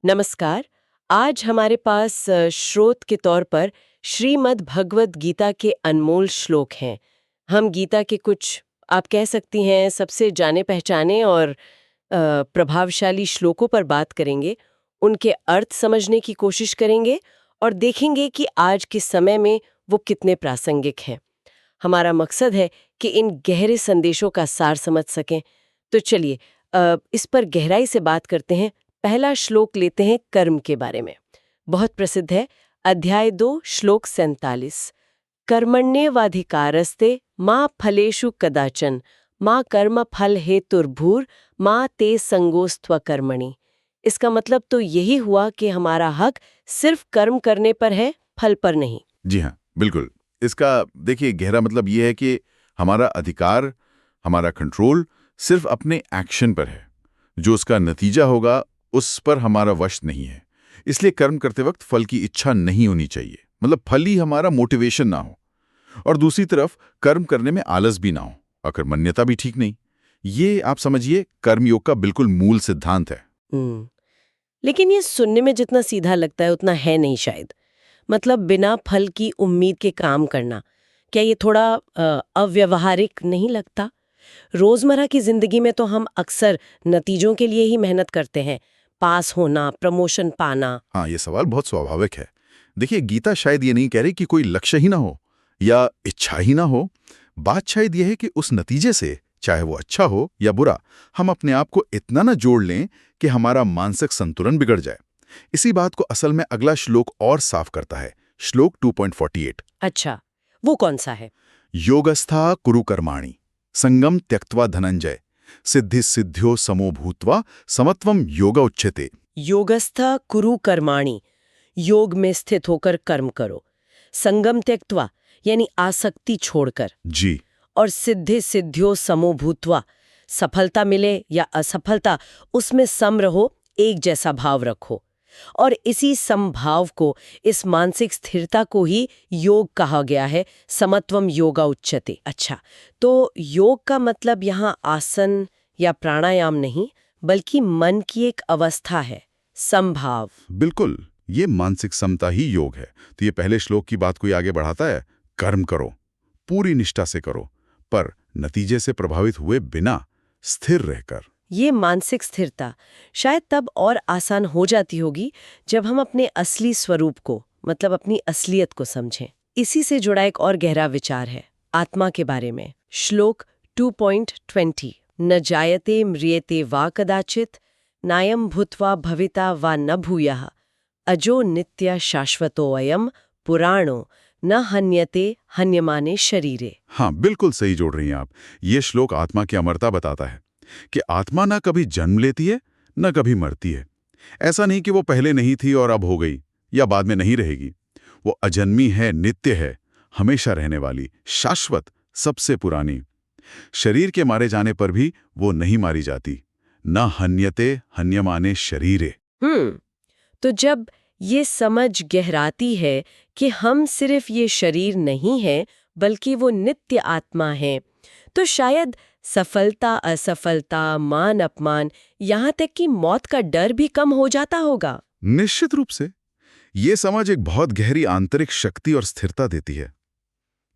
नमस्कार। आज हमारे पास स्रोत के तौर पर श्रीमद् भगवत गीता के अनमोल श्लोक हैं। हम गीता के कुछ आप कह सकती हैं सबसे जाने पहचाने और प्रभावशाली श्लोकों पर बात करेंगे, उनके अर्थ समझने की कोशिश करेंगे और देखेंगे कि आज के समय में वो कितने प्रासंगिक हैं। हमारा मकसद है कि इन गहरे संदेशों का सार समझ सकें। तो चलिए इस पर गहराई से बात करते हैं। पहला श्लोक लेते हैं कर्म के बारे में। बहुत प्रसिद्ध है, अध्याय 2 श्लोक 47। कर्मण्येवाधिकारस्ते मां फलेषु कदाचन मां कर्म फल हेतुर्भूर मां ते संगोस्त्वकर्मणि। इसका मतलब तो यही हुआ कि हमारा हक सिर्फ कर्म करने पर है, फल पर नहीं। जी हाँ, बिल्कुल। इसका देखिए गहरा मतलब ये है कि हमारा अधिकार, हमारा कंट्रोल सिर्फ अपने एक्शन पर है। जो उसका नतीजा होगा उस पर हमारा वश नहीं है। इसलिए कर्म करते वक्त फल की इच्छा नहीं होनी चाहिए, मतलब फल ही हमारा मोटिवेशन ना हो। और दूसरी तरफ कर्म करने में आलस भी ना हो, अकर्मण्यता भी ठीक नहीं। ये आप समझिए कर्मयोग का बिल्कुल मूल सिद्धांत है। हम्म, लेकिन ये सुनने में जितना सीधा लगता है उतना है नहीं शायद। मतलब बिना फल की उम्मीद के काम करना, क्या ये थोड़ा अव्यवहारिक नहीं लगता? रोजमर्रा की जिंदगी में तो हम अक्सर नतीजों के लिए ही मेहनत करते हैं, पास होना, प्रमोशन पाना। हाँ, ये सवाल बहुत स्वाभाविक है। देखिए गीता शायद ये नहीं कह रही कि कोई लक्ष्य ही ना हो या इच्छा ही ना हो। बात शायद यह है कि उस नतीजे से, चाहे वो अच्छा हो या बुरा, हम अपने आप को इतना ना जोड़ लें कि हमारा मानसिक संतुलन बिगड़ जाए। इसी बात को असल में अगला श्लोक और साफ करता है। श्लोक 2.48। अच्छा, वो कौन सा है? योगस्था कुरु कर्माणि संगम त्यक्त्वा धनंजय सिद्धि सिद्ध्यो समो भूत्वा समत्वम योग उच्यते। योगस्थ कुरु कर्माणि, योग में स्थित होकर कर्म करो। संगम त्यक्त्वा यानी आसक्ति छोड़कर। जी और सिद्धि सिद्ध्यो समो भूत्वा, सफलता मिले या असफलता उसमें सम रहो, एक जैसा भाव रखो। और इसी समभाव को, इस मानसिक स्थिरता को ही योग कहा गया है। समत्वम योगा उच्यते। अच्छा, तो योग का मतलब यहाँ आसन या प्राणायाम नहीं, बल्कि मन की एक अवस्था है, समभाव। बिल्कुल, ये मानसिक समता ही योग है। तो ये पहले श्लोक की बात कोई आगे बढ़ाता है, कर्म करो, पूरी निष्ठा से करो, पर नतीजे से प्रभावित हुए बिना, स्थिर रहकर। ये मानसिक स्थिरता शायद तब और आसान हो जाती होगी जब हम अपने असली स्वरूप को, मतलब अपनी असलियत को समझें। इसी से जुड़ा एक और गहरा विचार है आत्मा के बारे में। श्लोक 2.20। न जायते म्रियते वा कदाचित नायम भूत्वा भविता वा न भूयः अजो नित्य शाश्वतो अयम पुराणो न हन्यते हन्यमाने शरीरे। हाँ, बिल्कुल सही जोड़ रही हैं आप। ये श्लोक आत्मा की अमरता बताता है कि आत्मा ना कभी जन्म लेती है, न कभी मरती है। ऐसा नहीं कि वो पहले नहीं थी और अब हो गई, या बाद में नहीं रहेगी। वो अजन्मी है, नित्य है, हमेशा रहने वाली, शाश्वत, सबसे पुरानी। शरीर के मारे जाने पर भी वो नहीं मारी जाती। न हन्यते हन्यमाने शरीरे। तो जब ये समझ गहराती है कि हम सिर्फ ये शरीर नहीं है, बल्कि वो नित्य आत्मा है, तो शायद सफलता, असफलता, मान अपमान, यहाँ तक कि मौत का डर भी कम हो जाता होगा। निश्चित रूप से ये समझ एक बहुत गहरी आंतरिक शक्ति और स्थिरता देती है।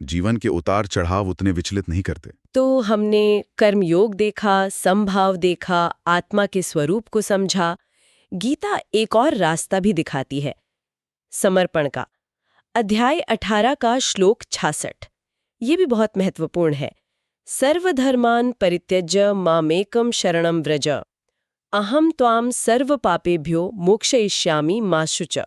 जीवन के उतार चढ़ाव उतने विचलित नहीं करते। तो हमने कर्मयोग देखा, समभाव देखा, आत्मा के स्वरूप को समझा। गीता एक और रास्ता भी दिखाती है, समर्पण का। अध्याय 18 का श्लोक 66, ये भी बहुत महत्वपूर्ण है। सर्वधर्मान् परित्यज्य मामेकं शरणं व्रज अहम त्वाम सर्व पापेभ्यो मोक्षयिष्यामि मा शुच।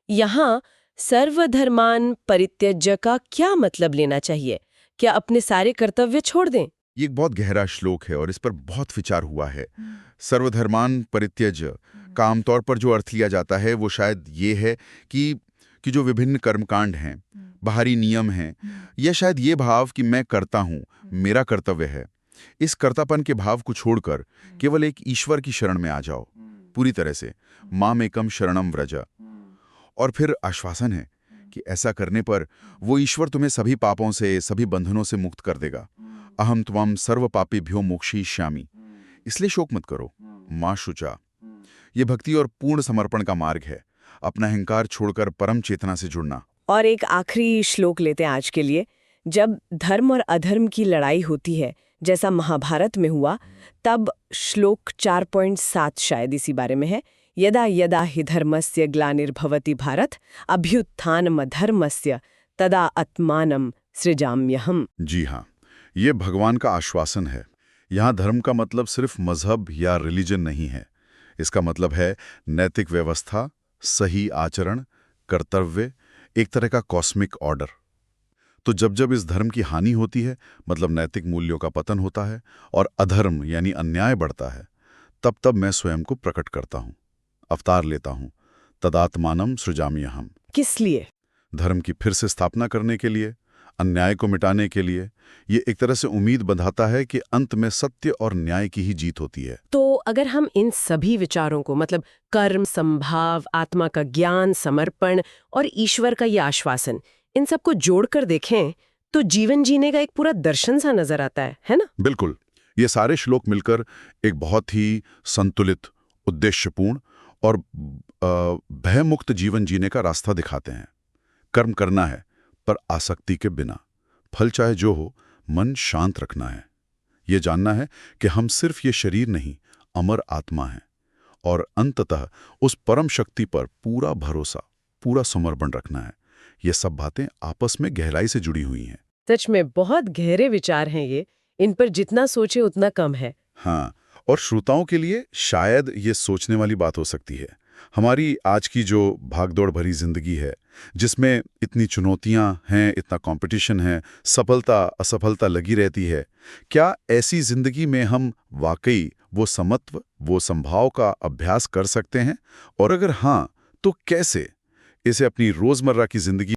यहाँ सर्वधर्मान् परित्यज्य का क्या मतलब लेना चाहिए? क्या अपने सारे कर्तव्य छोड़ दें? ये एक बहुत गहरा श्लोक है और इस पर बहुत विचार हुआ है। सर्वधर्मान परित्यज्य का आमतौर पर जो अर्थ लिया जाता है वो शायद ये है कि जो विभिन्न कर्मकांड हैं, बाहरी नियम हैं, या शायद ये भाव कि मैं करता हूँ, मेरा कर्तव्य है। इस कर्तापन के भाव को छोड़कर केवल एक ईश्वर की शरण में आ जाओ, पूरी तरह से। मामेकं शरणं व्रज। और फिर आश्वासन है कि ऐसा करने पर वो ईश्वर तुम्हें सभी पापों से, सभी बंधनों से मुक्त कर देगा। अहम त्वं सर्व पापेभ्यो मोक्षयिष्यामि। इसलिए शोक मत करो, मां शुचा। ये भक्ति और पूर्ण समर्पण का मार्ग है, अपना अहंकार छोड़कर परम चेतना से जुड़ना। और एक आखिरी श्लोक लेते हैं आज के लिए। जब धर्म और अधर्म की लड़ाई होती है, जैसा महाभारत में हुआ, तब श्लोक 4.7 शायद इसी बारे में है। यदा यदा हि धर्मस्य ग्लानिर्भवति भारत अभ्युत्थानमधर्मस्य तदा आत्मानं सृजाम्यहम्। जी हाँ, ये भगवान का आश्वासन है। यहाँ धर्म का मतलब सिर्फ मजहब या रिलीजन नहीं है। इसका मतलब है नैतिक व्यवस्था, सही आचरण, कर्तव्य, एक तरह का कॉस्मिक ऑर्डर। तो जब जब इस धर्म की हानि होती है, मतलब नैतिक मूल्यों का पतन होता है और अधर्म यानी अन्याय बढ़ता है, तब तब मैं स्वयं को प्रकट करता हूँ, अवतार लेता हूँ, तदात्मानम सृजाम्यहम्। किस लिए? धर्म की फिर से स्थापना करने के लिए, अन्याय को मिटाने के लिए। ये एक तरह से उम्मीद बंधाता है कि अंत में सत्य और न्याय की ही जीत होती है। तो अगर हम इन सभी विचारों को, मतलब कर्म, संभाव, आत्मा का ज्ञान, समर्पण और ईश्वर का ये आश्वासन, इन सबको जोड़कर देखें तो जीवन जीने का एक पूरा दर्शन सा नजर आता है ना? बिल्कुल। ये सारे श्लोक मिलकर एक बहुत ही संतुलित, उद्देश्यपूर्ण और भयमुक्त जीवन जीने का रास्ता दिखाते हैं। कर्म करना है, पर आसक्ति के बिना। फल चाहे जो हो, मन शांत रखना है। ये जानना है कि हम सिर्फ ये शरीर नहीं, अमर आत्मा हैं। और अंततः उस परम शक्ति पर पूरा भरोसा, पूरा समर्पण रखना है। ये सब बातें आपस में गहराई से जुड़ी हुई हैं। सच में बहुत गहरे विचार हैं ये। इन पर जितना सोचे उतना कम है। हाँ, और श्रोताओं के लिए शायद ये सोचने वाली बात हो सकती है। हमारी आज की जो भागदौड़ भरी जिंदगी है, जिसमें इतनी चुनौतियां हैं, इतना कंपटीशन है, सफलता असफलता लगी रहती है, क्या ऐसी जिंदगी में हम वाकई वो समत्व, वो संभाव का अभ्यास कर सकते हैं? और अगर हाँ, तो कैसे इसे अपनी रोजमर्रा की जिंदगी